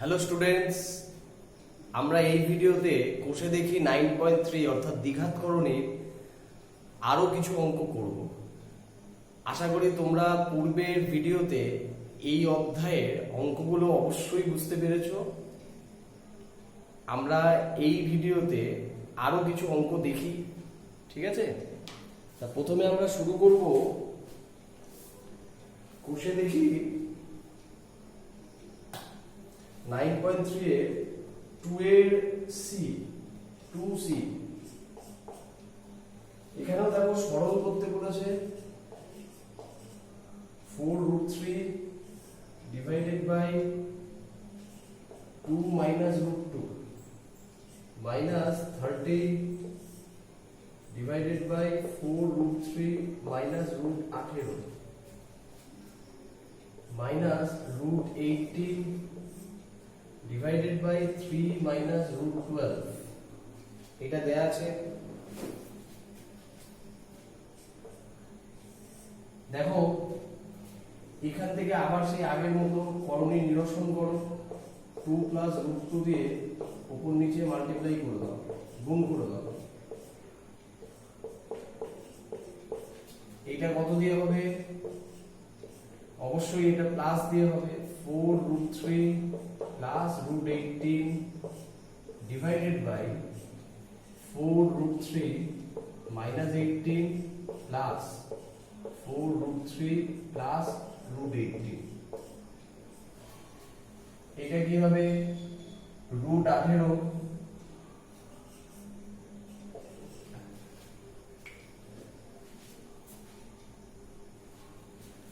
Hello students, আমরা এই ভিডিওতে কোষে দেখি 9.3 অর্থাৎ দ্বিঘাতকরণের আরো কিছু অঙ্ক করব। আশা করি তোমরা পূর্বের ভিডিওতে এই অধ্যায়ের অঙ্কগুলো অবশ্যই বুঝতে পেরেছো। আমরা এই ভিডিওতে আরো কিছু অঙ্ক দেখি, ঠিক আছে? তা প্রথমে আমরা শুরু করব কোষে দেখি 9.3 এর 2 এর সি 2c। এখানেও দেখো সরল করতে বলেছে 4√3 divided by 2 minus √2 minus 30 divided by 4√3 minus √18 minus √18 divided by 3 minus √12। এটা দেয়া আছে। দেখো এখান থেকে আবার সেই আগের মতো করণীয় নিরসন করো, 2 প্লাস √2 দিয়ে উপর নিচে মাল্টিপ্লাই করে দাও, গুণ করে দাও। এটা কত দিয়ে হবে? অবশ্যই এটা প্লাস দিয়ে হবে। 4√3 plus √18 divided by 4√3 minus 18 plus 4√3 plus √18। এটা কি হবে? √18।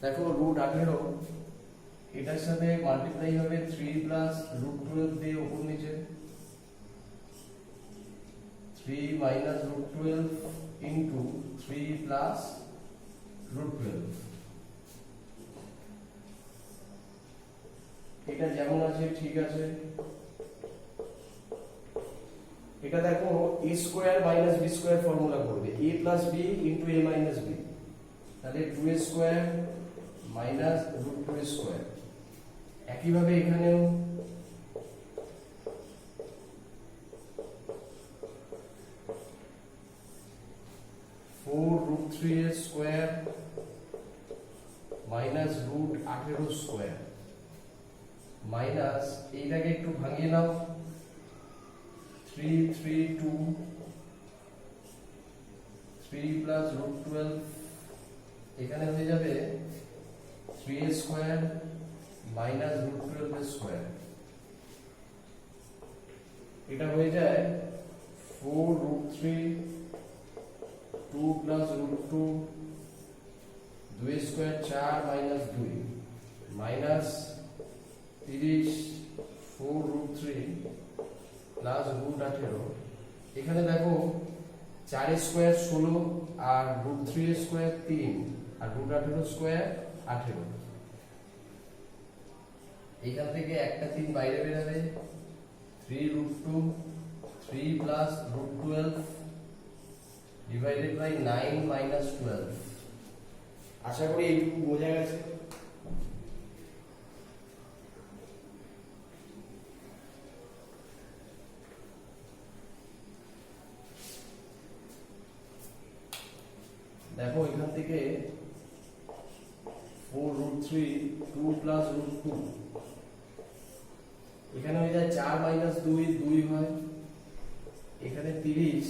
দেখো √18 এটার সাথে মাল্টিপ্লাই হবে 3 প্লাস √12 দিয়ে উপর নিচে 3 মাইনাস √12 ইনটু 3 প্লাস √12। এটা যেমন আছে ঠিক আছে। এটা দেখো a square minus b square formula করবে, a plus b into a minus b, তাহলে 2a square minus √2a square. একইভাবে এখানেও √3 স্কয়ার মাইনাস √18 স্কয়ার মাইনাস এইটাকে একটু ভাঙিয়ে নাও, 3 3 2 3 প্লাস √12, এখানে হয়ে যাবে 3a স্কয়ার মাইনাস √12 স্কয়ার। এটা হয়ে যায় 4√3 2 plus √2 2 square 4 minus 2 minus 30 4√3 plus √18। এখানে দেখো 4 স্কয়ার 16 আর √3 স্কয়ার 3 আর √18 স্কয়ার 18। এখান থেকে একটা 3 বাইরে বের হবে, 3√2 3 প্লাস √12 ডিভাইডেড বাই 9 মাইনাস 12। আশা করি এইটুকু বোঝা গেছে। দেখো এখান থেকে 4√3 2 প্লাস √2, এখানে হয়ে যায় 4 মাইনাস 2 2 হয়, এখানে 30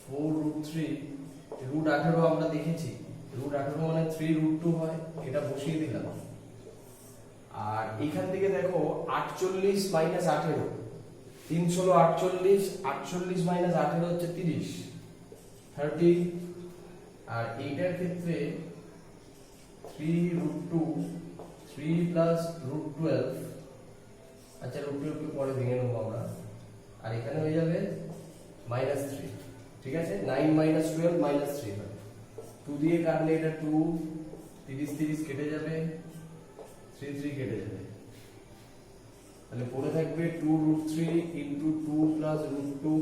4√3 √18 আমরা দেখেছি, √18 মানে 3√2 হয়, এটা বসিয়ে দিলাম। আর এখান থেকে দেখো 48 মাইনাস 18, 3 ষোলো 48, 48 মাইনাস 18 হচ্ছে 30 30। আর এইটার ক্ষেত্রে 3√2 3 প্লাস √12, আচ্ছা √12 কে পরে ভেঙে নেবো আমরা, আর এখানে হয়ে যাবে মাইনাস 3, ঠিক আছে? 9 মাইনাস 12 মাইনাস 3 হয়, 2 দিয়ে কাটলে এটা 2, 30 30 কেটে যাবে, 3 3 কেটে যাবে, তাহলে পড়ে থাকবে 2√3 ইনটু 2 প্লাস √2,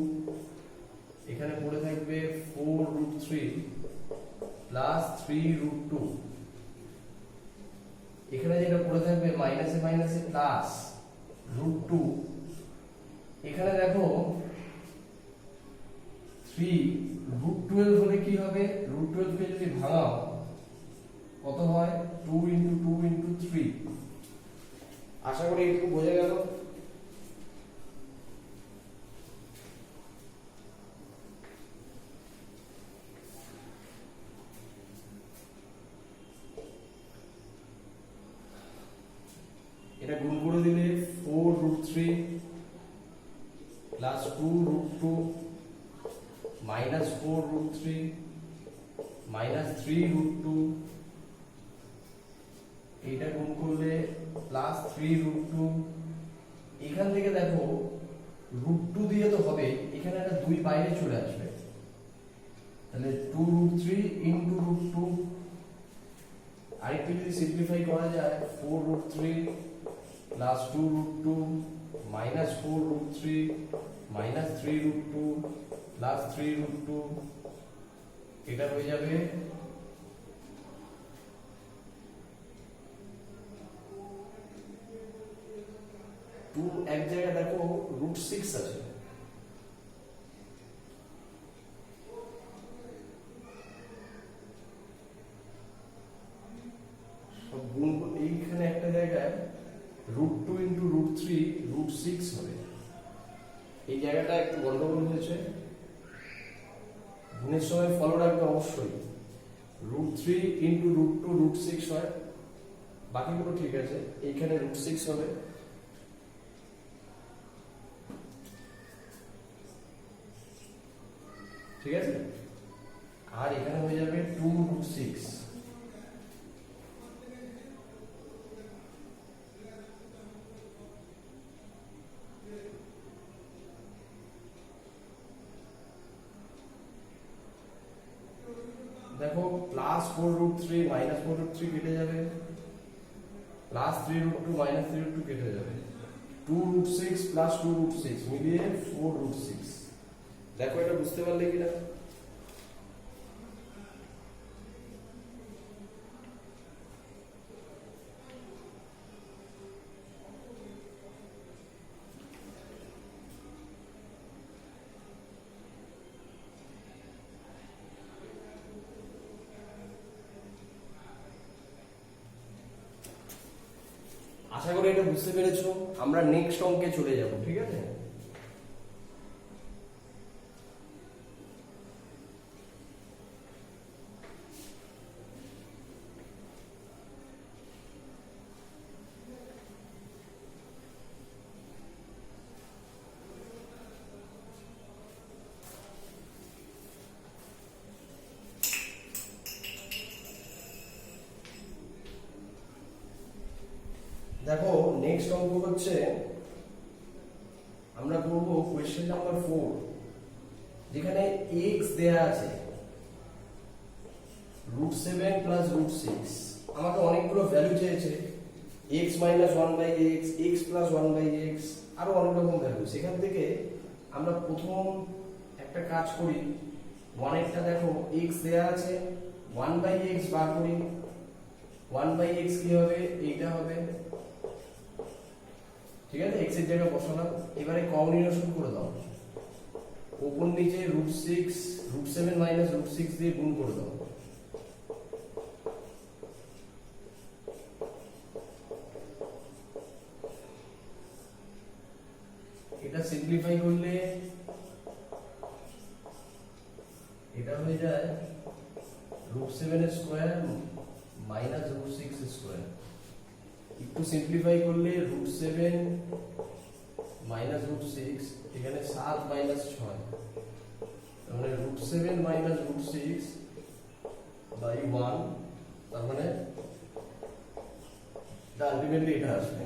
এখানে পড়ে থাকবে 4√3 প্লাস 3√2, এখানে যেটা পড়ে থাকবে মাইনাসে মাইনাসে প্লাস √2, এখানে দেখো 3 √12 হলে কি হবে, √12 কে যদি ভাঙাও কত হয়, 2 × 2 × 3। আশা করি একটু বোঝা গেল। এটা গুণ করে দিলে 4√3 প্লাস 2√2 মাইনাস 4√3 মাইনাস 3√2, এইটা গুণ করলে প্লাস 3√2। এখান থেকে দেখো √2 দিয়ে তো হবে, এখানে একটা 2 বাইরে চলে আসবে, তাহলে 2√3 × √2। আরেকটু যদি সিম্পলিফাই করা যায়, 4√3 প্লাস 2√2 মাইনাস 4√3 মাইনাস 3√2 প্লাস 3√2, এটা হয়ে যাবে 2। এক জায়গায় দেখো √6 আছে, সব গুণ এইখানে একটা জায়গায় √2 × √3 √6 হবে, এই জায়গাটা একটু গন্ডগোল হয়েছে। গুণের সময় ফলো রাখবে অবশ্যই, √3 × √2 √6 হয়, বাকিগুলো ঠিক আছে, এইখানে √6 হবে। ঠিক আছে, আর এখানে হয়ে যাবে 2√6। দেখো প্লাস 4√3 মাইনাস 4√3 কেটে যাবে, প্লাস 3√2 মাইনাস 3√2 কেটে যাবে, 2√6 প্লাস 2√6 মিলিয়ে 4√6। দেখো এটা বুঝতে পারলে কিনা। আশা করি এটা বুঝতে পেরেছো। আমরা নেক্সট অঙ্কে চলে যাব, ঠিক আছে। দেখো নেক্সট অঙ্ক হচ্ছে, আমরা করব কোয়েশ্চেন নাম্বার 4, যেখানে x দেয়া আছে √7 প্লাস √6। আমাকে অনেকগুলো ভ্যালু চেয়েছে, x minus 1/x, x plus 1/x, আরো অনেক রকম ভ্যালু। সেখান থেকে আমরা প্রথম একটা কাজ করি, 1 দেখো x দেয়া আছে, 1/x বার করি। 1/x কি হবে, এইটা হবে, ঠিক আছে, x এর জায়গায় বসালাম। এবারে কম্বিনেশন করে দাও, উপর নিচে √7 মাইনাস √6 দিয়ে গুণ করে দাও। এটা সিম্পলিফাই করলে এটা হয়ে যায় √7 স্কয়ার মাইনাস √6 স্কয়ার। একটু সিম্পলিফাই করলে √7 মাইনাস √6, এখানে 7 মাইনাস 6, মানে √7 মাইনাস √6 বাই 1, তার মানে আলটিমেটলি এটা আসবে।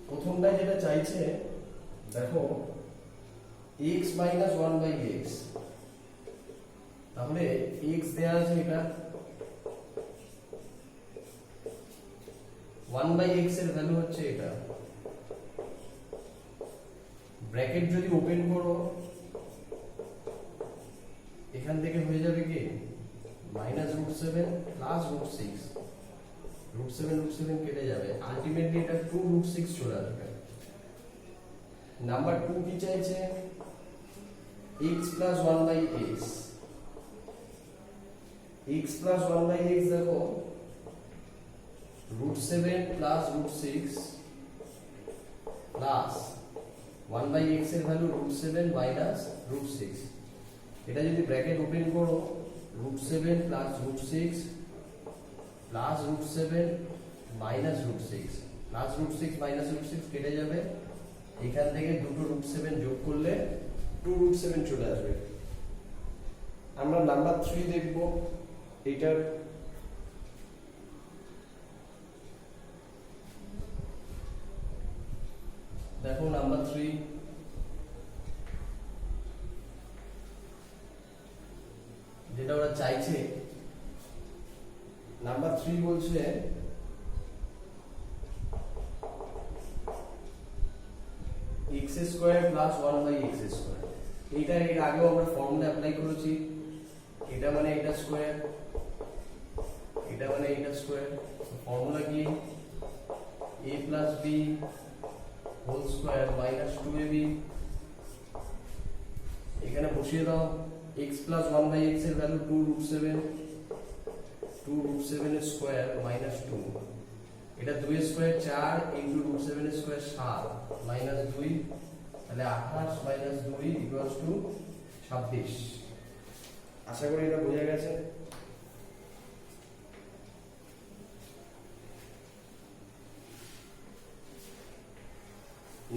প্রথমটা যেটা চাইছে দেখো x মাইনাস 1/x, তাহলে x দেয়া আছে, এটা 1/x এর ভ্যালু হচ্ছে এটা। ব্র্যাকেট যদি ওপেন করো, এখান থেকে হয়ে যাবে কি মাইনাস √7 প্লাস √6, √7 কেটে যাবে, আলটিমেটলি এটা 2√6 চলে আসবে। নাম্বার 2 কি চাইছে x plus 1 by x, x plus 1 by x দেখো root 7 plus root 6 plus 1 by x এর ভ্যালু root 7 minus root 6, এটা যদি ব্র্যাকেট ওপেন করো root 7 plus root 6 plus root 7 minus root 6 plus root 6 minus root 6 কেটে যাবে, এখান থেকে দুটো root 7 যোগ করলে 2 root 7 চলে আসবে। আমরা নাম্বার 3 দেখব, এটার দেখো নাম্বার 3 যেটা ওরা চাইছে, নাম্বার 3 বলছে x square plus 1 by x square, এটা এর আগেও আমরা ফর্মুলা অ্যাপ্লাই করেছি, এটা মানে এটা স্কয়ার, এটা মানে এটা স্কয়ার, ফর্মুলা কি a plus b whole square minus 2ab, এখানে বসিয়ে দাও x প্লাস 1 বাই x এর ভ্যালু 2 রুট 7, 2 রুট 7 এর স্কয়ার মাইনাস 2, এটা 2 এর স্কয়ার 4 ইনটু রুট 7 এর স্কয়ার 7 মাইনাস 2, তাহলে 28 মাইনাস 2 ইকুয়ালস টু 26। আশা করি এটা বোঝা গেছে।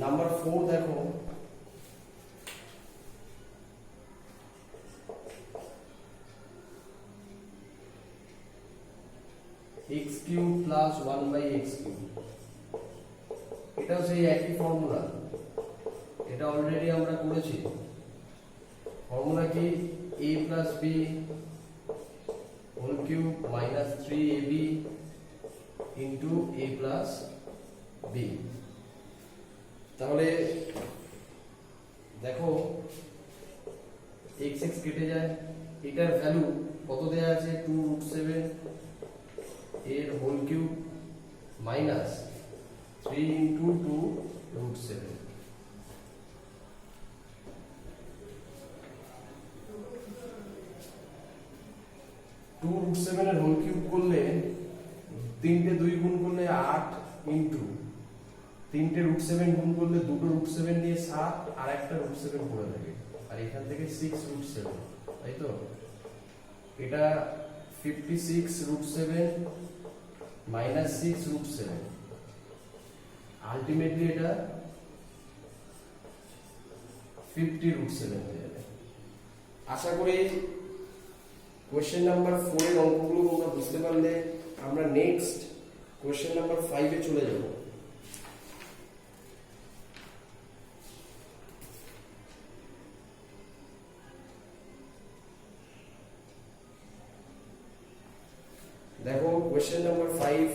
নাম্বার 4 দেখো, x cube plus 1 by x cube, এটাও সেই একই ফর্মুলা, এটা অলরেডি আমরা করেছি। ফর্মুলা কি a plus b whole cube minus 3ab into a plus b। তাহলে দেখো x x কেটে যায়, এটার ভ্যালু কত দেয়া আছে 2 রুট 7 এর whole cube minus 3 into 2 root 7, two root 7 এর হোল কিউব করলে 3টে 2 গুণ করলে 8 ইনটু 3টে রুট 7 গুণ করলে দুটো রুট 7 দিয়ে 7 আর একটা রুট 7 পড়ে থাকে, আর এখান থেকে 6 রুট 7, তাই তো এটা 56 রুট 7 মাইনাস 6 রুট 7, আলটিমেটলি এটা 50 রুট 7 হয়ে যাবে। আশা করি কোশ্চেন নাম্বার 4 এর অঙ্কগুলো তোমরা বুঝতে পারলে। আমরা নেক্সট কোশ্চেন নাম্বার 5 এ চলে যাব। দেখো কোশ্চেন নাম্বার 5,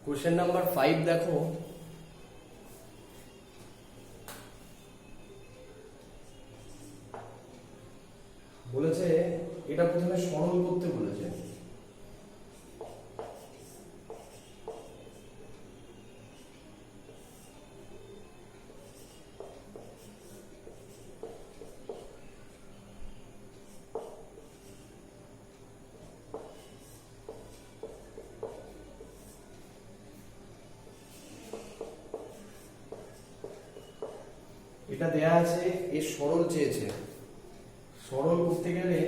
কোশ্চেন নাম্বার 5 দেখো, বলেছে এটা প্রথমে সরল করতে বলেছে, এটা দেয়া আছে, এর সরল চেয়েছে। সরল করতে গেলে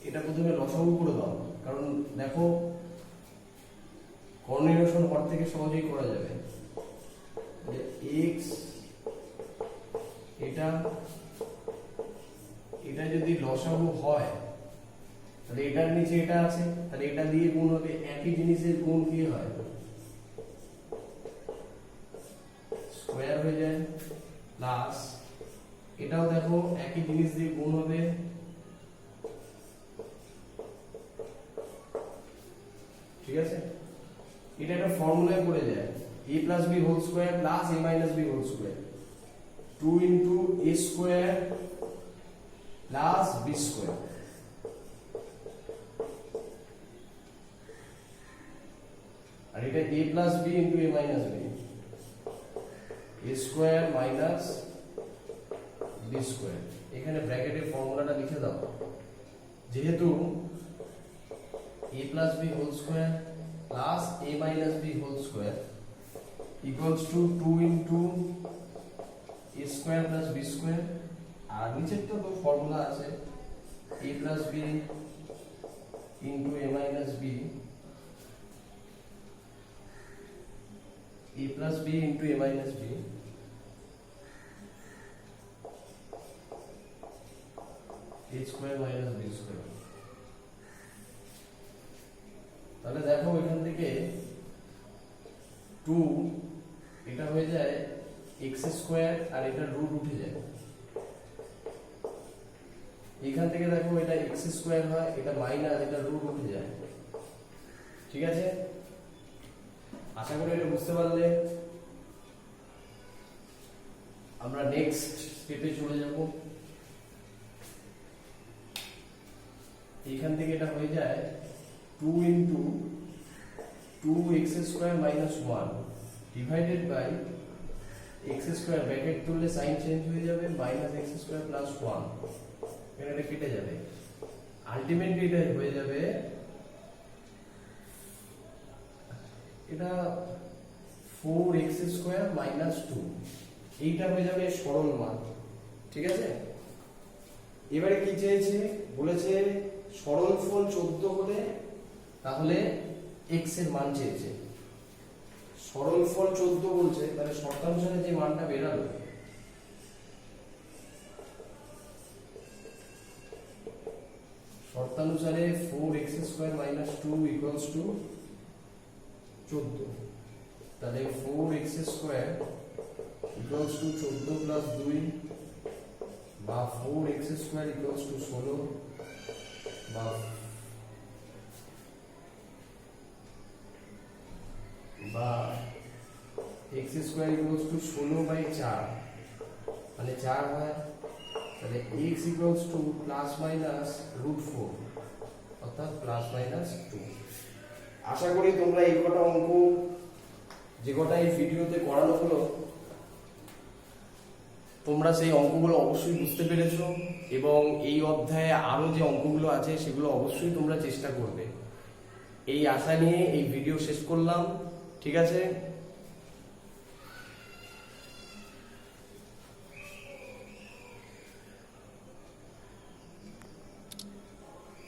এটা প্রথমে লসাগু করে দাও, কারণ দেখো কর্ণনিরসন হর থেকে সহজেই করা যাবে। x এটা এটা যদি লসাগু হয় তাহলে এটার নিচে এটা আছে, তাহলে এটা দিয়ে গুণ হবে, একই জিনিসের গুণ কি হয় স্কয়ার হয়ে যায়, প্লাস এটাও দেখো একই জিনিস দিয়ে গুণ হবে, ঠিক আছে। এটা একটা ফর্মুলায় পড়ে যায় a plus b whole square plus a minus b whole square, 2 into a square plus b square। আর এটা a plus b into a minus b, a square minus b square। এখানে ব্র্যাকেটের ফর্মুলাটা লিখে দাও, যেহেতু a plus b whole square plus a minus b whole square equals to 2 into a square plus b square, আর নিচেরটা তো formula আছে a plus b into a minus b, a plus b into a minus b, a square minus b square। তাহলে দেখো এখান থেকে 2 এটা হয়ে যায় x স্কয়ার আর এটা রুট উঠে যায়। এখান থেকে দেখো এটা x স্কয়ার হয়, এটা মাইনাস, এটা রুট উঠে যায়। ঠিক আছে, আশা করি এটা বুঝতে পারলে। আমরা নেক্সট স্টেপে চলে যাব। এখান থেকে এটা হয়ে যায় 2 into 2x square minus 1 divided by x square, bracket তুললে সাইন চেঞ্জ হয়ে যাবে, minus x square plus 1, এটা কেটে যাবে। আলটিমেটলি এটা হয়ে যাবে, এটা 4x square minus 2, এইটা হয়ে যাবে সরল মান। ঠিক আছে, এবারে কি চেয়েছে, বলেছে সরল ফল 14 হলে তাহলে x এর মান চেয়েছে। সরল ফল 14 বলছে, তাহলে শর্তানুসারে যে মানটা বেরালো শর্তানুসারে 4x square minus 2 equals to 14, তাহলে 4x square equals to 14 plus 2 বা 4x square equals to 16 বা x square equals to 16 by 4, মানে 4 হয়, তাহলে x equals to plus minus root 4, অর্থাৎ plus minus 2। আশা করি তোমরা এই কটা অঙ্ক যে কটা এই ভিডিওতে করানো হলো তোমরা সেই অঙ্কগুলো অবশ্যই বুঝতে পেরেছো, এবং এই অধ্যায়ে আরো যে অঙ্কগুলো আছে সেগুলো অবশ্যই তোমরা চেষ্টা করবে। এই আশা নিয়ে এই ভিডিও শেষ করলাম। ঠিক আছে।